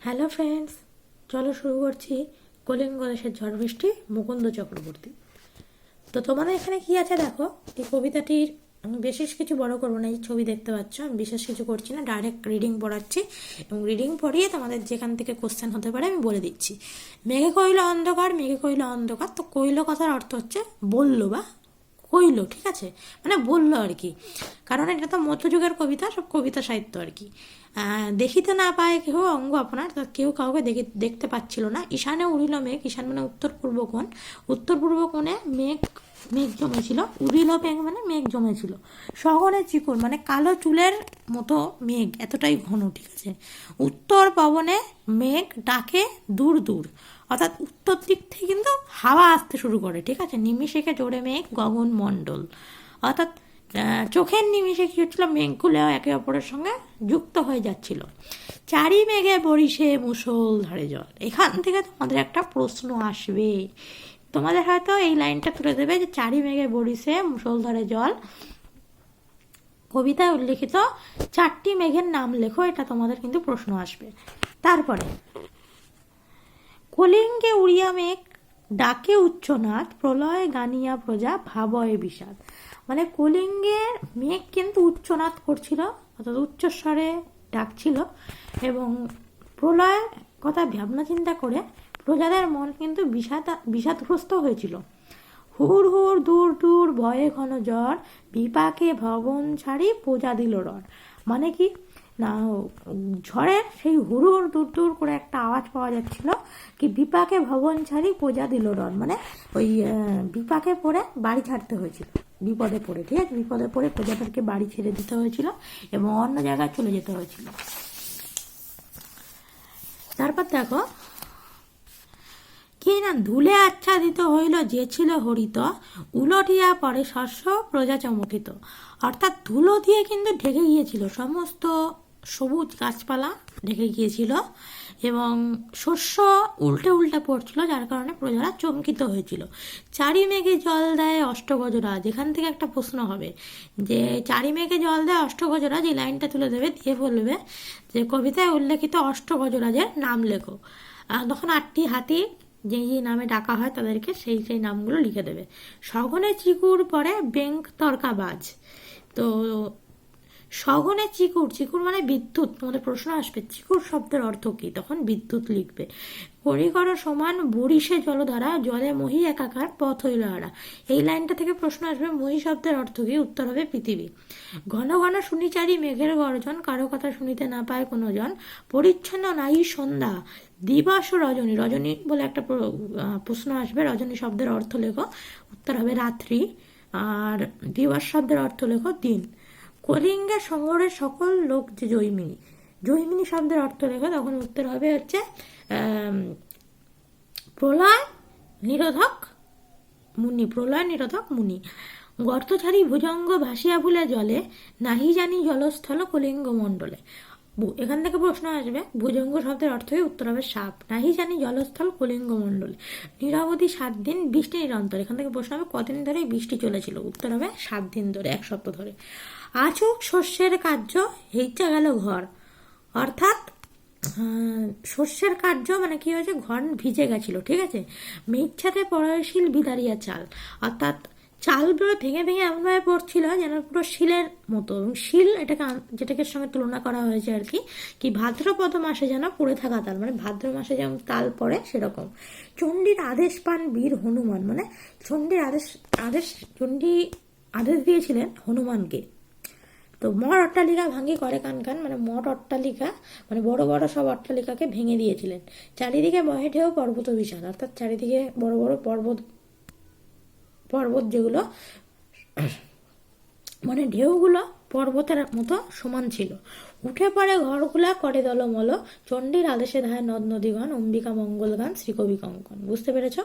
Hello friends, চলো শুরু করছি কলিঙ্গ দেশের ঝড় বৃষ্টি মুকুন্দ চক্রবর্তী। তো তোমাদের এখানে কি আছে দেখো। এই কবিতাটির আমি বিশেষ কিছু বড় করবো না, এই ছবি দেখতে পাচ্ছ, আমি বিশেষ কিছু করছি না, ডাইরেক্ট রিডিং পড়াচ্ছি এবং রিডিং পড়িয়ে তোমাদের যেখান থেকে কোশ্চেন হতে পারে আমি বলে দিচ্ছি। মেঘে কইল অন্ধকার, মেঘে কইল অন্ধকার, তো কইল কথার অর্থ হচ্ছে বললো বা কইলো, ঠিক আছে, মানে বললো আর কি। কারণ এটা তো মধ্যযুগের কবিতা, সব কবিতা সাহিত্য আর কি। দেখিতে না পায় কেহ অঙ্গ আপনার, তা কেউ কাউকে দেখতে পাচ্ছিল না। ঈশানে উড়িল মেঘ, ঈশান মানে উত্তর পূর্ব কোণ, উত্তর পূর্ব কোণে মেঘ মেঘ জমেছিল। উড়িল মেঘ মানে মেঘ জমেছিল। শহরে চিকুর মানে কালো চুলের মতো মেঘ, এতটাই ঘন, ঠিক আছে। উত্তর পবনে মেঘ ডাকে দূর দূর, অর্থাৎ উত্তর দিক থেকে কিন্তু হাওয়া আসতে শুরু করে, ঠিক আছে। নিমিষেকে জোরে মেঘ গগন মণ্ডল, অর্থাৎ চোখের নিমিষে কি হচ্ছিল, মেঘগুলো একে অপরের সঙ্গে যুক্ত হয়ে যাচ্ছিল। চারি মেঘে বরিশে মুষলধারে জল, এখান থেকে তোমাদের একটা প্রশ্ন আসবে। তোমাদের হয়তো এই লাইনটা তুলে দেবে যে চারি মেঘে বরিশে মুষলধারে জল, কবিতায় উল্লেখিত চারটি মেঘের নাম লেখো, এটা তোমাদের কিন্তু প্রশ্ন আসবে। তারপরে কলিঙ্গে উড়িয়া মেঘ ডাকে উচ্চনাথ, প্রলয় গানিয়া প্রজা ভাবয়ে বিষাদ, মানে কলিঙ্গের মেঘ কিন্তু উচ্চনাথ করছিল, অর্থাৎ উচ্চস্বরে ডাকছিল এবং প্রলয়ের কথা ভাবনা চিন্তা করে প্রজাদের মন কিন্তু বিষাদগ্রস্ত হয়েছিল। হুর হুর দূর দূর ভয়ে ঘন জ্বর, বিপাকে ভবন ছাড়ি প্রজা দিল রড, মানে কি না, ঝড়ের সেই হুড়ুর দূর দূর করে একটা আওয়াজ পাওয়া যাচ্ছিল কি, বিপাকে ভবন ছাড়ি প্রজা দিল রড, মানে ওই বিপাকে পড়ে বাড়ি ছাড়তে হয়েছিল, বিপদে পড়ে, ঠিক আছে, বিপদে পড়ে প্রজাদেরকে বাড়ি ছেড়ে দিতে হয়েছিল এবং অন্য জায়গায় চলে যেতে হয়েছিল। তারপর দেখো কি না, ধুলে আচ্ছাদিত হইল যে ছিল হরিত, উলটিয়া পরে শস্য প্রজা চমকিত, অর্থাৎ ধুলো দিয়ে কিন্তু ঢেকে গিয়েছিল, সমস্ত সবুজ গাছপালা ঢেকে গিয়েছিল এবং শস্য উল্টে উল্টে পড়ছিল, যার কারণে প্রজারা চমকিত হয়েছিল। চারি মেঘে জল দেয় অষ্টগজরাজ, যেখান থেকে একটা প্রশ্ন হবে যে চারি মেঘে জল দেয় অষ্টগজরাজ, এই লাইনটা তুলে দেবে, দিয়ে বলবে যে কবিতায় উল্লেখিত অষ্টগজরাজের নাম লেখো। তখন 8টি হাতি যে যে নামে ডাকা হয় তাদেরকে সেই সেই নামগুলো লিখে দেবে। সঘনে চিকুর পরে বেঙ্ক তর্কাবাজ, তো সঘনে চিকুর, চিকুর মানে বিদ্যুৎ, তোমাদের প্রশ্ন আসবে চিকুর শব্দের অর্থ কি, তখন বিদ্যুৎ লিখবে। করিকর সমান বরিশে জলধারা, জলে মহি একাকার পথ হইল হারা, এই লাইনটা থেকে প্রশ্ন আসবে মহি শব্দের অর্থ কি, উত্তর হবে পৃথিবী। ঘন ঘন শুনিচারি মেঘের গর্জন, কারো কথা শুনিতে না পায় কোনো জন, পরিচ্ছন্ন নাই সন্ধ্যা দিবস রজনী, রজনী বলে একটা প্রশ্ন আসবে, রজনী শব্দের অর্থ লেখো, উত্তর হবে রাত্রি। আর দিবস শব্দের অর্থ লেখো দিন। কলিঙ্গের সংগরের সকল লোক যে জৈমিনী, জৈমিনী শব্দের অর্থ লেখো, তখন উত্তর হবে হচ্ছে প্রলয় নিরোধক মুনি, প্রলয় নিরোধক মুনি। গর্ত ছাড়ি ভুজঙ্গ ভাসিয়া ভুলে জলে, নাহি জানি জলস্থল কলিঙ্গ মণ্ডলে, এখান থেকে প্রশ্ন আসবে ভুজঙ্গ শব্দের অর্থই উত্তর হবে সাপ, নাহি জানি জলস্থল কলিঙ্গ মণ্ডলে। নিরবধি 7 দিন বৃষ্টি নিরন্তর, এখান থেকে প্রশ্ন হবে কদিন ধরে বৃষ্টি চলেছিল, উত্তর হবে 7 দিন ধরে, 1 সপ্তাহ ধরে। আচুক শস্যের কার্য হেইচা গেল ঘর, অর্থাৎ শস্যের কার্য মানে কি হয়েছে, ঘর ভিজে গেছিল, ঠিক আছে। মেঘছাতে পরশীল বিদারিয়া চাল, অর্থাৎ চালগুলো ভেঙে ভেঙে এমনভাবে পড়ছিল যেন পুরো শিলের মতো, এবং শিল যেটাকে সঙ্গে তুলনা করা হয়েছে আর কি, কি ভাদ্রপদ মাসে যেন পড়ে থাকা তাল, মানে ভাদ্র মাসে যেমন তাল পড়ে সেরকম। চণ্ডীর আদেশ পান বীর হনুমান, মানে চণ্ডীর চণ্ডী আদেশ দিয়েছিলেন হনুমানকে। তো মঠ অট্টালিকা ভাঙি করে কান কান, মানে মঠ অট্টালিকা মানে বড় বড় সব অট্টালিকাকে ভেঙে দিয়েছিলেন। চারিদিকে বহে ঢেউ পর্বত বিশাল, অর্থাৎ চারিদিকে বড় বড় পর্বত যেগুলো মানে ঢেউগুলো পর্বতের মতো সমান ছিল। উঠে পড়ে ঘরগুলা করে দলমল, চণ্ডীর আদেশে ধায় নদ নদীগণ, অম্বিকা মঙ্গল গান শ্রীকবি কঙ্কন। বুঝতে পেরেছ?